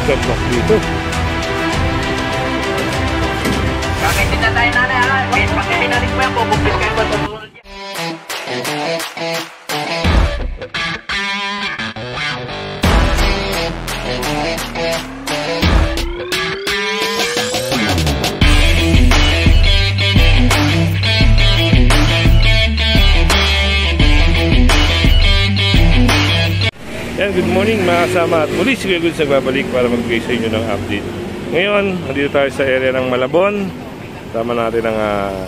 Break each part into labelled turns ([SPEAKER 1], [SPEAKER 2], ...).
[SPEAKER 1] Nagkatlock dito.
[SPEAKER 2] Kakit din na tayo nanay ha. Pag pinalik mo yan, bubuklis kayo ba sa susunod niya?
[SPEAKER 1] Yan, good morning mga kasama at muli si Kuya Goods nagbabalik para magbigay sa inyo ng update. Ngayon, nandito tayo sa area ng Malabon. Kasama natin ang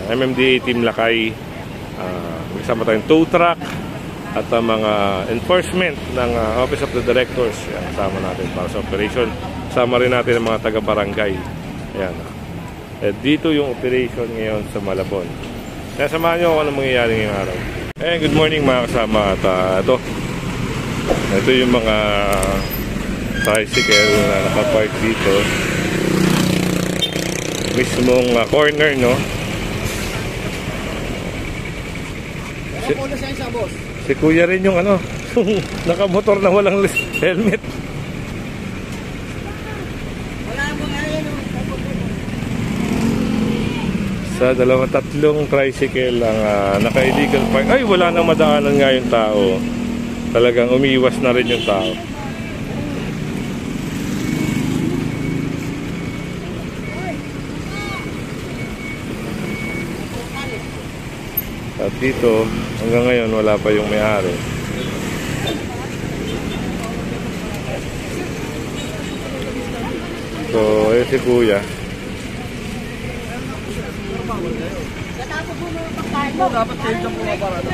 [SPEAKER 1] MMDA Team Lakay. Kasama tayong tow truck at mga enforcement ng Office of the Directors. Yan, kasama natin para sa operation. Kasama rin natin ang mga taga-barangay. Yan. At dito yung operation ngayon sa Malabon. Kaya samahan nyo kung anong mangyayari ngayong araw. Good morning mga kasama at ito yung mga tricycle na nakapark dito mismong corner, no? Si kuya rin yung nakamotor na walang helmet. Sa tatlong tricycle ang naka-illegal park. Ay, wala nang madaanan nga yung tao. Talagang umiiwas na rin yung tao. At dito, hanggang ngayon wala pa yung may-ari. So, ayun si kuya.
[SPEAKER 3] Dapat kayo dyan pumaparada.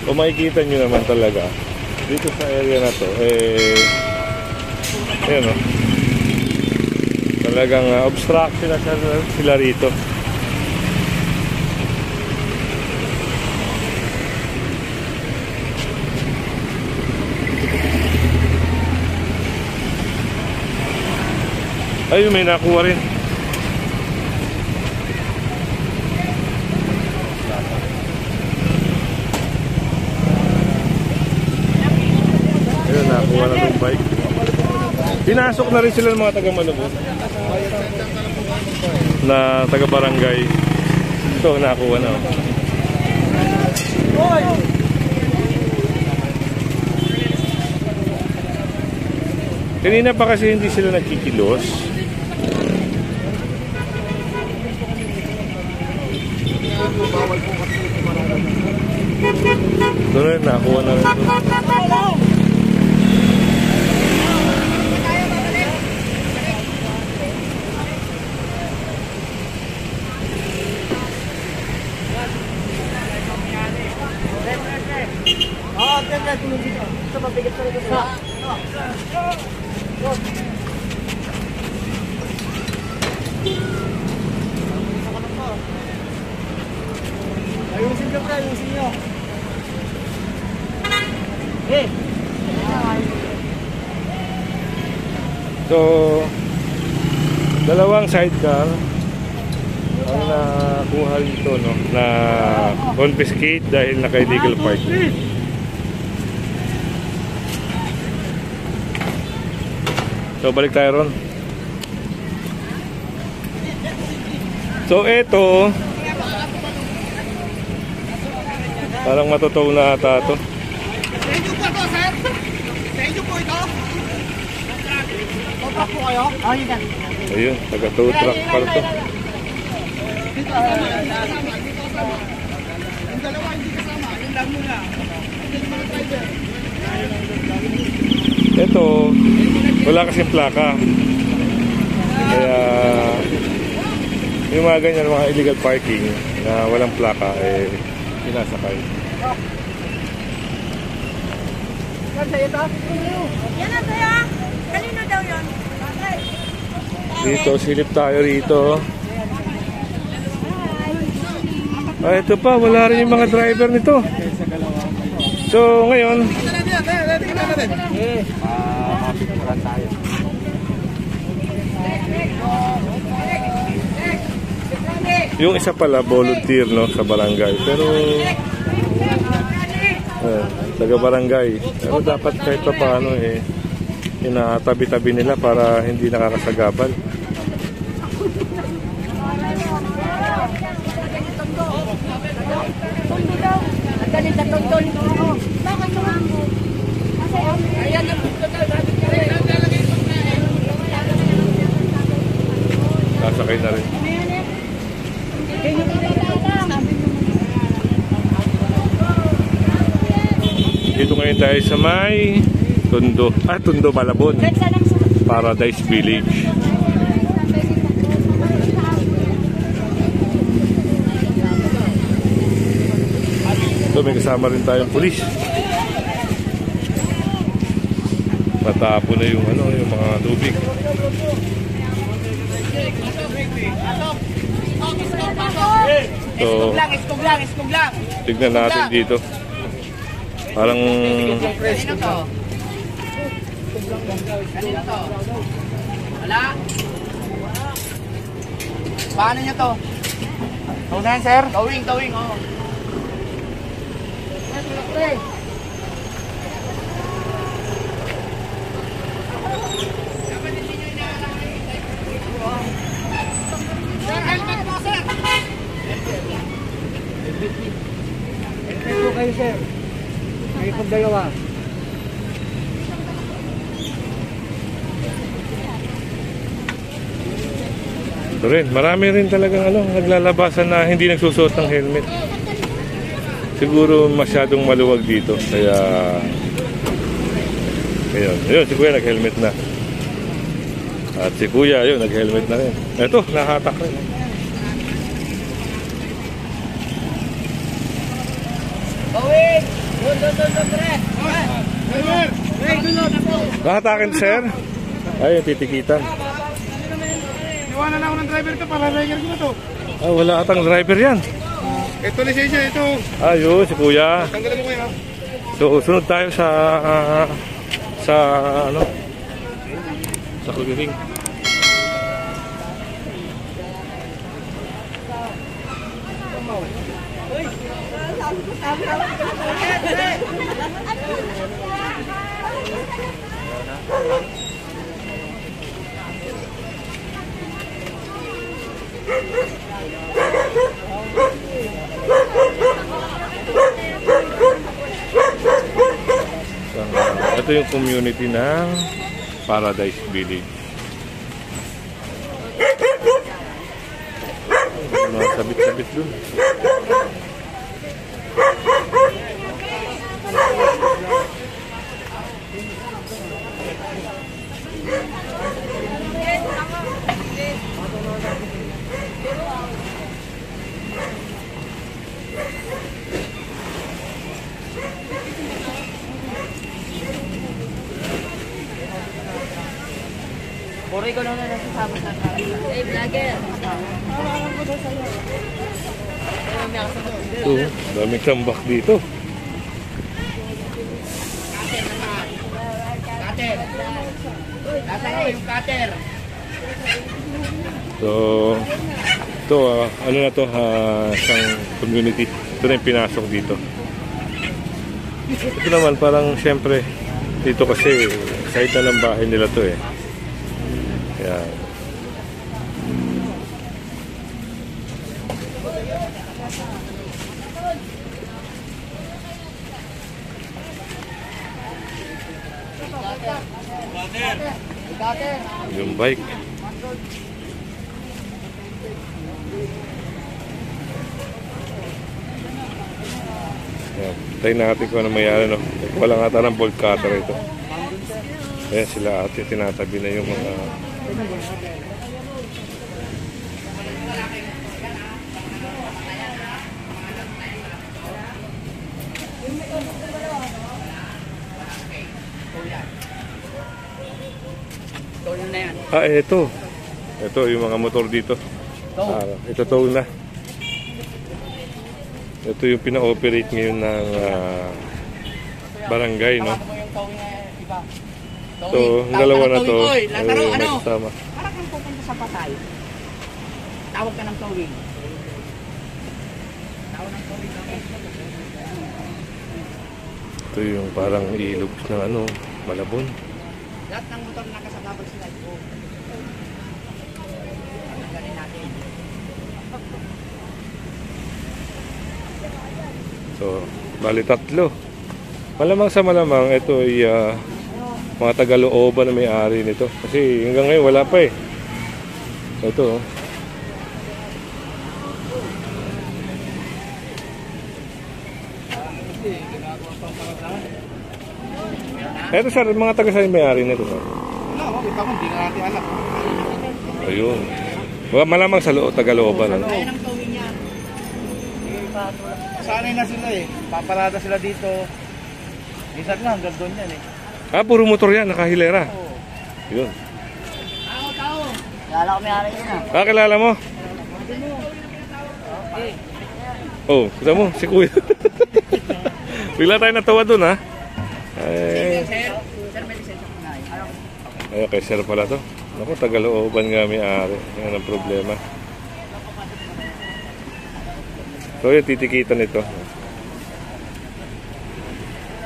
[SPEAKER 1] Kung makikita nyo naman talaga dito sa area na to, ayan o, talagang obstruction sila rito. Ayun, may nakuha rin. Ayun, nakuha na yung bike. Pinasok na rin sila ng mga taga-Malabon na taga-barangay. Ito, nakuha na. Kanina pa kasi hindi sila nagkikilos. Doon rin, nakuha na rin doon.
[SPEAKER 3] tulong dito. Ito mabigat talaga sa. Ayusin ka pre, ayusin nyo. Eh!
[SPEAKER 1] So, dalawang sidecar ang nakuha dito, no, na confiscate dahil naka-illegal parking. So, balik tayo ron. So, eto, parang matutuw na ata ito.
[SPEAKER 3] Sa inyo po ito, sir? Sa inyo po ito? Tow truck po kayo? Oo, yun yan.
[SPEAKER 1] Ayun, taga-tow truck para ito.
[SPEAKER 3] Dito, yung dalawa hindi kasama. Yung lang muna. Yung mga driver.
[SPEAKER 1] Ito, wala kasing plaka. Kaya Yung mga ganyan, mga illegal parking na walang plaka, eh, sinasakay.
[SPEAKER 3] Yan sa'yo to?
[SPEAKER 4] Yan na sa'yo. Kanino daw yun?
[SPEAKER 1] Dito, silip tayo rito. Ah, ito pa, wala rin yung mga driver nito. So, ngayon, yung isa pala, volunteer, no, sa barangay. Pero, taga barangay. Pero dapat kahit pa paano, eh, inatabi-tabi nila para hindi nakakasagabal. Sasakay na rin. Dito ngayon tayo sa may Tondo. Tondo Malabon. Paradise Village. So may kasama rin tayong pulis. Matapo na yung yung mga tubig. So,
[SPEAKER 3] Iskog lang.
[SPEAKER 1] tignan natin dito. Parang
[SPEAKER 2] Kanino to? Kanino to? Wala? Paano nyo to?
[SPEAKER 3] Tawin sir.
[SPEAKER 2] Tawing, oo.
[SPEAKER 3] Ito kayo sir. Kayo pag dalawa.
[SPEAKER 1] ito rin. Marami rin talagang naglalabasan na hindi nagsusuot ng helmet. Siguro masyadong maluwag dito. Kaya ayun, si Kuya nag-helmet na. At si Kuya, ayun, nag-helmet na rin. Ito, nahatak rin.
[SPEAKER 2] Tawing! Doon, pre!
[SPEAKER 1] Nahatakin, sir? Ayun, titikitan.
[SPEAKER 3] Iwanan na ako ng driver ko para rider ko na to.
[SPEAKER 1] Wala atang driver yan.
[SPEAKER 3] Ito lisensya, ito.
[SPEAKER 1] Ayun, si Kuya.
[SPEAKER 3] Tanggalin mo kuya.
[SPEAKER 1] So, sunod tayo sa Kugiring. Ito yung community ng Paradise Village. Mga sabit-sabit dun.
[SPEAKER 2] Puri ko na nasasama sa kanya.
[SPEAKER 4] Hey, vlogger.
[SPEAKER 1] Ito, daming tambak dito.
[SPEAKER 2] Cutter! Nasaan mo yung cutter?
[SPEAKER 1] So, ito, ano na to, isang community. Ito na yung pinasok dito. Ito naman, parang syempre, dito kasi, side na ng bahay nila to eh. Kaya, yung bike. Ayan, tayo natin kung ano mayroon, no? Wala nga ata ng bolt cutter ito. Ayan sila ate, tinatabi na yung mga Ah, ito. Ito yung mga motor dito. Ito tow na. Ito yung pina-operate ngayon ng barangay, no?
[SPEAKER 3] Tawagan mo yung towing na iba.
[SPEAKER 1] So, dalawa na to.
[SPEAKER 3] Lataro,
[SPEAKER 1] May
[SPEAKER 3] ano?
[SPEAKER 1] kasama.
[SPEAKER 3] Parang kang pupunta sa patay. Tawag ka ng towing. Tawag ng towing.
[SPEAKER 1] Ito yung parang ilog ng ano, Malabon.
[SPEAKER 3] Lahat ng motor na nakasababag sila. Galing natin.
[SPEAKER 1] So, bali tatlo. Malamang sa malamang, ito ay mga taga-looban na may-ari nito. Kasi hanggang ngayon wala pa eh. Ito oh. Ito sir, mga taga saan may-ari nito sir?
[SPEAKER 3] Wala, kita ko, hindi nga natin alam.
[SPEAKER 1] Ayun. Malamang sa taga-looban. Ano?
[SPEAKER 3] Kaya ng towing niya. Sanay na sila eh. Paparada sila dito. Minsan nga, hanggang doon yan eh.
[SPEAKER 1] Ah, puro motor yan, nakahilera. Yun.
[SPEAKER 3] Tao. Lala ko may ari yun ah.
[SPEAKER 1] Ah, kilala mo? Oh, kita mo, si Kuya. Bigla tayo natawa dun ha. Ay,
[SPEAKER 3] Sir, may lisensya ko na eh.
[SPEAKER 1] ay, kay sir pala to. Naku, taga-looban nga may-ari. Yan ang problema. So yun, titikitan ito.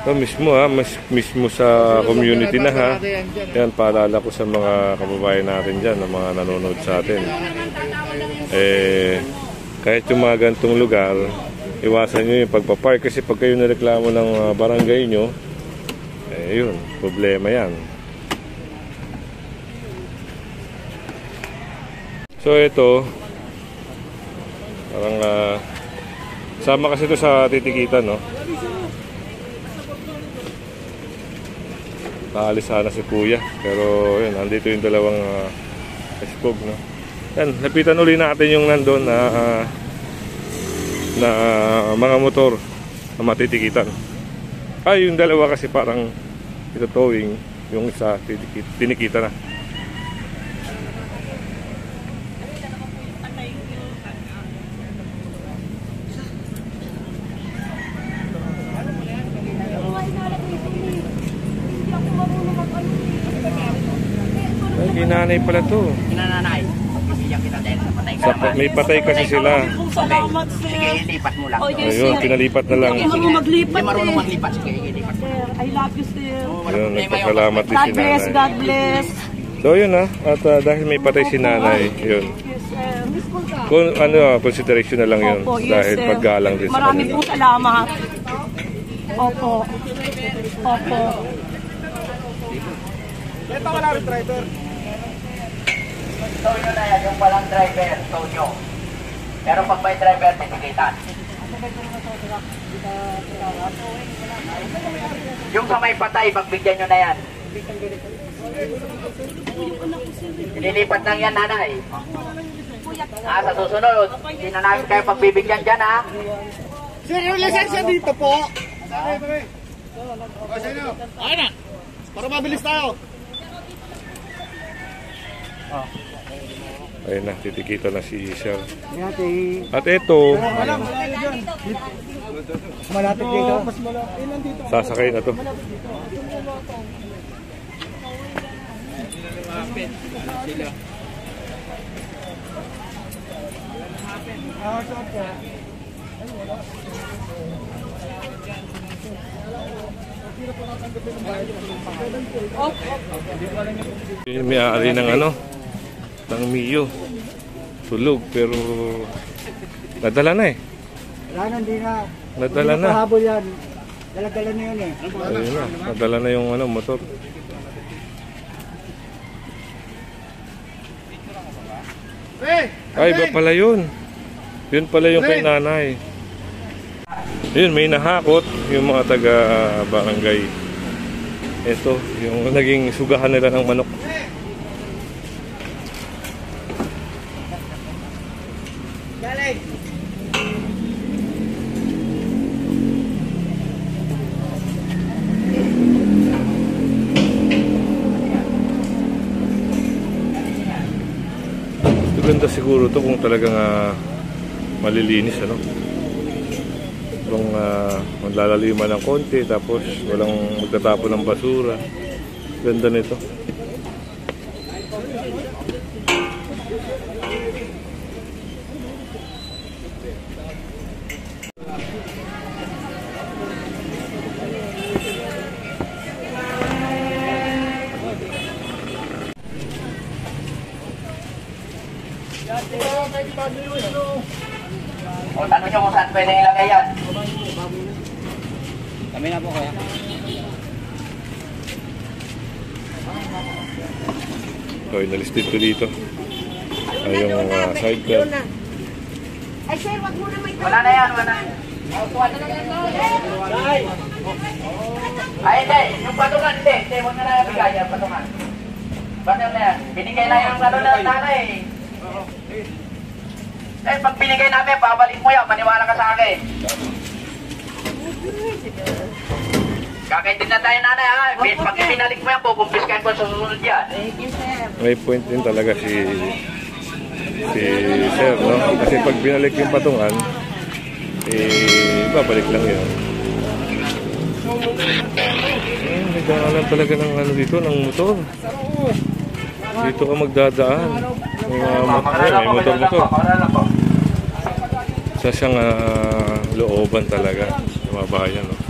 [SPEAKER 1] So mismo ha, mismo sa community na ha. Yan, paalala ko sa mga kababayan natin dyan, na mga nanonood sa atin. Kahit yung mga gantong lugar, iwasan nyo yung pagpapark. Kasi pag kayo nareklamo ng barangay nyo, yun, problema yan. So ito, parang sama kasi ito sa titikitan, no? Naalis sana si Kuya, pero yun, nandito yung dalawang ispog, no? Yan, lapitan uli natin yung nandun na mga motor na matitikitan. Ay, yung dalawa kasi parang ito towing, yung isa tinikita na. Ay, kinanay pala to.
[SPEAKER 3] Kinananay. Bibigyan kita dahil sa patay ka naman.
[SPEAKER 1] May patay kasi sila.
[SPEAKER 4] Salamat,
[SPEAKER 3] Sige,
[SPEAKER 4] sir.
[SPEAKER 3] ilipat mo lang.
[SPEAKER 4] Oh, yes,
[SPEAKER 1] Ayun,
[SPEAKER 4] sir.
[SPEAKER 1] pinalipat na lang.
[SPEAKER 4] Hindi marunong maglipat,
[SPEAKER 3] Hindi marunong
[SPEAKER 4] eh.
[SPEAKER 3] maglipat. Sige, ilipat mo.
[SPEAKER 4] Sir, I love you, sir.
[SPEAKER 1] Ayun, nagpasalamat din
[SPEAKER 4] God
[SPEAKER 1] si
[SPEAKER 4] bless,
[SPEAKER 1] nanay.
[SPEAKER 4] God bless.
[SPEAKER 1] So yun ha, at dahil may patay si nanay, yun.
[SPEAKER 4] Yes, sir.
[SPEAKER 1] Kung ano, consideration na lang yun.
[SPEAKER 4] Opo, yes,
[SPEAKER 1] Dahil
[SPEAKER 4] sir.
[SPEAKER 1] paggalang din sa
[SPEAKER 4] Marami
[SPEAKER 1] kanila.
[SPEAKER 4] pong salamat. Opo. Opo.
[SPEAKER 3] Ito wala rin driver.
[SPEAKER 2] Tow nyo na yan, yung walang driver, tow nyo. Pero pag may driver, titikitan. Yung sa may patay, pagbigyan nyo na yan. Ililipat lang yan, nanay. Sa susunod, hindi na namin kayo pagbibigyan dyan, ha?
[SPEAKER 3] Sir, yung lisensya dito po. Ayun na. Para mabilis tayo.
[SPEAKER 1] Ayun na, titikita na si Sir. At ito,
[SPEAKER 3] Malapit dito.
[SPEAKER 1] sasakay na to. Yung may-ari ng ano, ng Mio. Tulog, pero nadala na eh.
[SPEAKER 3] Wala na, hindi na.
[SPEAKER 1] Nadala na.
[SPEAKER 3] Pahabol yan. Dala-dala na yun eh.
[SPEAKER 1] Ayun na, nadala na yung ano, motor. Ay, iba pala yun. Yun pala yung kay nanay. Yun, may nahakot yung mga taga-barangay. Ito, yung naging sugahan nila ng manok. Maganda siguro to kung talagang malilinis, ano? Kung maglalaliman ng konti, tapos walang magtatapon ng basura. Ganda nito.
[SPEAKER 2] O, tanong nyo kung saan pwede ilagay yan.
[SPEAKER 3] Kami na po kaya.
[SPEAKER 1] So, inalisted ko dito. Ay, yung side belt.
[SPEAKER 5] Ay, sir, wag mo na may
[SPEAKER 2] Wala na yan, wala na. Ay, hindi. Yung patungan, hindi. Hindi, huwag na lang bigay yan, patungan. Patungan na yan. Binigay na yung ano na nanay. Eh, pag binigay namin, babalik mo yan. Maniwala ka sa akin. Kakaintin na tayo, nanay, ha? Pag pinalik mo yan, kukumpiskan ko sa susunod yan.
[SPEAKER 1] May point din talaga si Sir, no? Kasi pag binalik yung patungan, babalik lang yun. May daanan talaga ng ano dito, ng motor. Dito ka magdadaan. May mga motor. Isa siyang looban talaga sa mga bayan, no?